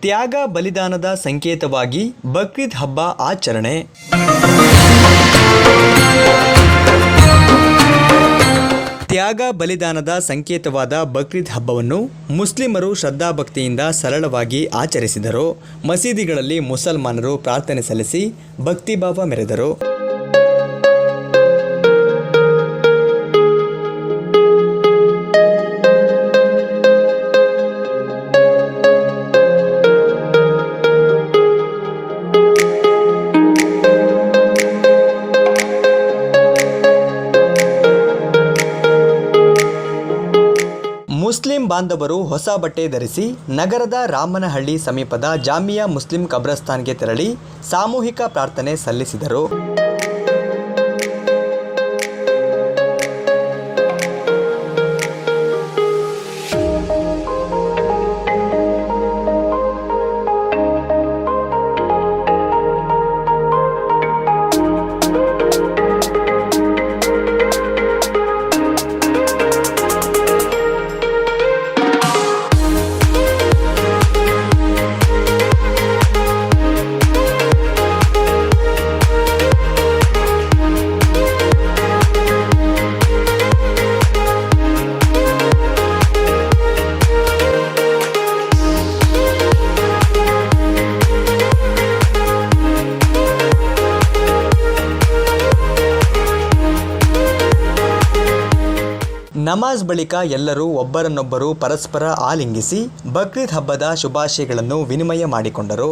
ತ್ಯಾಗ ಬಲಿದಾನದ ಸಂಕೇತವಾಗಿ ಬಕ್ರೀದ್ ಹಬ್ಬ ಆಚರಣೆ. ತ್ಯಾಗ ಬಲಿದಾನದ ಸಂಕೇತವಾದ ಬಕ್ರೀದ್ ಹಬ್ಬವನ್ನು ಮುಸ್ಲಿಮರು ಶ್ರದ್ಧಾಭಕ್ತಿಯಿಂದ ಸರಳವಾಗಿ ಆಚರಿಸಿದರು. ಮಸೀದಿಗಳಲ್ಲಿ ಮುಸಲ್ಮಾನರು ಪ್ರಾರ್ಥನೆ ಸಲ್ಲಿಸಿ ಭಕ್ತಿಭಾವ ಮೆರೆದರು. ಮುಸ್ಲಿಂ ಬಾಂಧವರು ಹೊಸ ಬಟ್ಟೆ ಧರಿಸಿ ನಗರದ ರಾಮನಹಳ್ಳಿ ಸಮೀಪದ ಜಾಮಿಯಾ ಮುಸ್ಲಿಂ ಕಬ್ರಸ್ತಾನ್ಗೆ ತೆರಳಿ ಸಾಮೂಹಿಕ ಪ್ರಾರ್ಥನೆ ಸಲ್ಲಿಸಿದರು. ನಮಾಜ್ ಬಳಿಕ ಎಲ್ಲರೂ ಒಬ್ಬರನ್ನೊಬ್ಬರು ಪರಸ್ಪರ ಆಲಿಂಗಿಸಿ ಬಕ್ರೀದ್ ಹಬ್ಬದ ಶುಭಾಶಯಗಳನ್ನು ವಿನಿಮಯ ಮಾಡಿಕೊಂಡರು.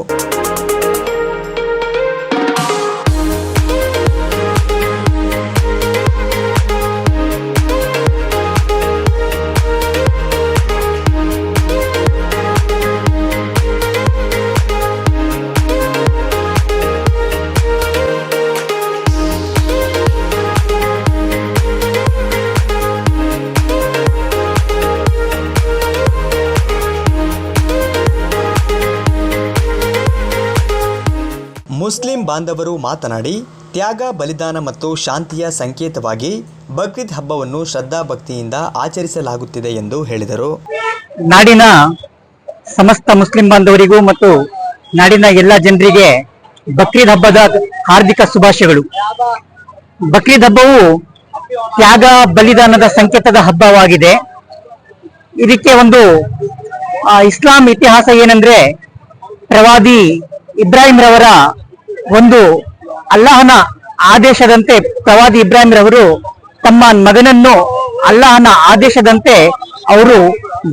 ಮುಸ್ಲಿಂ ಬಾಂಧವರು ಮಾತನಾಡಿ, ತ್ಯಾಗ ಬಲಿದಾನ ಮತ್ತು ಶಾಂತಿಯ ಸಂಕೇತವಾಗಿ ಬಕ್ರೀದ್ ಹಬ್ಬವನ್ನು ಶ್ರದ್ಧಾಭಕ್ತಿಯಿಂದ ಆಚರಿಸಲಾಗುತ್ತಿದೆ ಎಂದು ಹೇಳಿದರು. ನಾಡಿನ ಸಮಸ್ತ ಮುಸ್ಲಿಂ ಬಾಂಧವರಿಗೂ ಮತ್ತು ನಾಡಿನ ಎಲ್ಲ ಜನರಿಗೆ ಬಕ್ರೀದ್ ಹಬ್ಬದ ಹಾರ್ದಿಕ ಶುಭಾಶಯಗಳು. ಬಕ್ರೀದ್ ಹಬ್ಬವು ತ್ಯಾಗ ಬಲಿದಾನದ ಸಂಕೇತದ ಹಬ್ಬವಾಗಿದೆ. ಇದಕ್ಕೆ ಒಂದು ಇಸ್ಲಾಂ ಇತಿಹಾಸ ಏನಂದ್ರೆ, ಪ್ರವಾದಿ ಇಬ್ರಾಹಿಂ ರವರ ಒಂದು ಅಲ್ಲಾಹನ ಆದೇಶದಂತೆ ಪ್ರವಾದಿ ಇಬ್ರಾಹಿಂ ರವರು ತಮ್ಮ ಮಗನನ್ನು ಅಲ್ಲಾಹನ ಆದೇಶದಂತೆ ಅವರು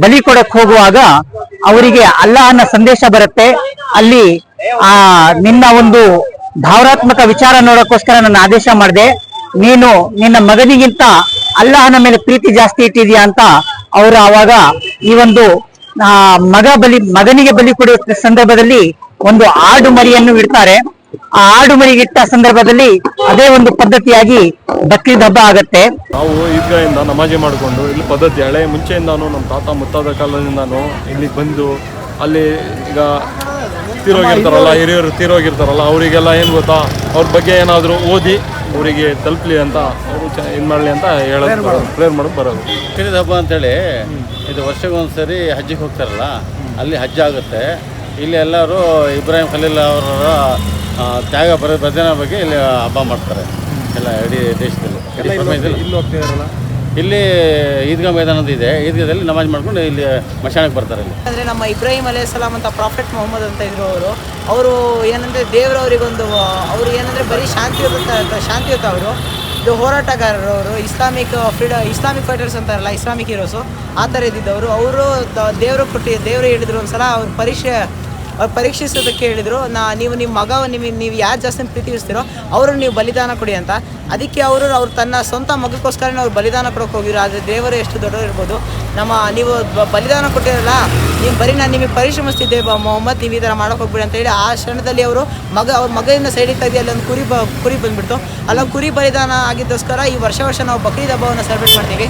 ಬಲಿ ಕೊಡಕ್ ಹೋಗುವಾಗ ಅವರಿಗೆ ಅಲ್ಲಾಹನ ಸಂದೇಶ ಬರುತ್ತೆ. ಅಲ್ಲಿ ನಿನ್ನ ಒಂದು ಭಾವನಾತ್ಮಕ ವಿಚಾರ ನೋಡೋಕ್ಕೋಸ್ಕರ ನನ್ನ ಆದೇಶ ಮಾಡಿದೆ, ನೀನು ನಿನ್ನ ಮಗನಿಗಿಂತ ಅಲ್ಲಾಹನ ಮೇಲೆ ಪ್ರೀತಿ ಜಾಸ್ತಿ ಇಟ್ಟಿದೀಯಾ ಅಂತ ಅವರು ಆವಾಗ ಈ ಒಂದು ಮಗನಿಗೆ ಬಲಿ ಕೊಡುವ ಸಂದರ್ಭದಲ್ಲಿ ಒಂದು ಆಡು ಮರಿಯನ್ನು ಇಡ್ತಾರೆ. ಆ ಆಡು ಮರಿಗಿಟ್ಟ ಸಂದರ್ಭದಲ್ಲಿ ಅದೇ ಒಂದು ಪದ್ಧತಿಯಾಗಿ ಬಕ್ರೀದ್ ಹಬ್ಬ ಆಗತ್ತೆ. ನಾವು ಈದ್ಗಾಯಿಂದ ನಮಾಜಿ ಮಾಡಿಕೊಂಡು ಇಲ್ಲಿ ಪದ್ಧತಿ ಹಳೆ ಮುಂಚೆಯಿಂದಾನು ನಮ್ಮ ತಾತ ಮುತ್ತಾದ ಕಾಲದಿಂದಾನು ಇಲ್ಲಿಗೆ ಬಂದು ಅಲ್ಲಿ ಈಗ ತೀರೋಗಿರ್ತಾರಲ್ಲ, ಹಿರಿಯರು ತೀರೋಗಿರ್ತಾರಲ್ಲ, ಅವರಿಗೆಲ್ಲ ಏನು ಗೊತ್ತಾ, ಅವ್ರ ಬಗ್ಗೆ ಏನಾದರೂ ಓದಿ ಅವರಿಗೆ ತಲುಪಲಿ ಅಂತ ಅವರು ಇದು ಮಾಡಲಿ ಅಂತ ಹೇಳೋದು, ಪ್ರೇಯರ್ ಮಾಡೋದು ಬರೋದು. ಬಕ್ರೀದ್ ಹಬ್ಬ ಅಂತೇಳಿ ಇದು ವರ್ಷಕ್ಕೊಂದ್ಸರಿ ಹಜ್ಜಿಗೆ ಹೋಗ್ತಾರಲ್ಲ, ಅಲ್ಲಿ ಹಜ್ಜ ಆಗುತ್ತೆ. ಇಲ್ಲಿ ಎಲ್ಲರೂ ಇಬ್ರಾಹಿಂ ಖಲೀಲ್ ಅವರ ತ್ಯಾಗ ಬಲಿದಾನ ಬಗ್ಗೆ ಇಲ್ಲಿ ಹಬ್ಬ ಮಾಡ್ತಾರೆ ಎಲ್ಲ ಇಡೀ ದೇಶದಲ್ಲಿ. ಇಲ್ಲಿ ಈದ್ಗಾ ಮೈದಾನದ ಇದೆ, ಈದ್ಗಾದಲ್ಲಿ ನಮಾಜ್ ಮಾಡ್ಕೊಂಡು ಇಲ್ಲಿ ಮಶಾನಕ್ಕೆ ಬರ್ತಾರೆ. ಇಲ್ಲಿ ಅಂದರೆ ನಮ್ಮ ಇಬ್ರಾಹಿಂ ಅಲೈಹಿಸ್ಸಲಾಂ ಅಂತ ಪ್ರಾಫೆಟ್ ಮೊಹಮ್ಮದ್ ಅಂತ ಇದ್ರು ಅವರು ಏನಂದರೆ ದೇವರವರಿಗೊಂದು ಅವರು ಏನಂದರೆ ಬರೀ ಶಾಂತಿಯುತ ಅವರು ಇದು ಹೋರಾಟಗಾರರು. ಅವರು ಇಸ್ಲಾಮಿಕ್ ಫೈಟರ್ಸ್ ಅಂತಾರಲ್ಲ, ಇಸ್ಲಾಮಿಕ್ ಹೀರೋಸು ಆ ಥರ ಇದ್ದಿದ್ದವರು. ಅವರು ದೇವರು ಹೇಳಿದ್ರು ಒಂದು ಸಲ ಅವ್ರು ಪರೀಕ್ಷಿಸೋದಕ್ಕೆ ಹೇಳಿದರು, ನೀವು ನಿಮ್ಮ ಮಗ ನೀವು ಯಾರು ಜಾಸ್ತಿ ಪ್ರೀತಿಸ್ತೀರೋ ಅವ್ರನ್ನ ನೀವು ಬಲಿದಾನ ಕೊಡಿ ಅಂತ. ಅದಕ್ಕೆ ಅವರು ತನ್ನ ಸ್ವಂತ ಮಗಕ್ಕೋಸ್ಕರನೇ ಅವ್ರು ಬಲಿದಾನ ಕೊಡೋಕೆ ಹೋಗಿದ್ರು. ಆದರೆ ದೇವರು ಎಷ್ಟು ದೊಡ್ಡವರು ಇರ್ಬೋದು, ನೀವು ಬಲಿದಾನ ಕೊಟ್ಟಿರಲ್ಲ, ನೀವು ಬರೀ ನಾನು ನಿಮಗೆ ಪರಿಶ್ರಮಿಸ್ತಿದ್ದೆ ಮೊಹಮ್ಮದ್, ನೀವು ಈ ಥರ ಮಾಡೋಕೆ ಹೋಗ್ಬಿಡಿ ಅಂತ ಹೇಳಿ ಆ ಕ್ಷಣದಲ್ಲಿ ಅವ್ರ ಮಗನ ಸೈಡಿಗೆ ತೆಗೆದು ಅಲ್ಲಿ ಒಂದು ಕುರಿ ಬಂದುಬಿಡ್ತು. ಅಲ್ಲ ಕುರಿ ಬಲಿದಾನ ಆಗಿದ್ದೋಸ್ಕರ ಈ ವರ್ಷ ನಾವು ಬಕ್ರೀದ್ ಹಬ್ಬವನ್ನು ಸೆಲೆಬ್ರೇಟ್ ಮಾಡ್ತೀವಿ.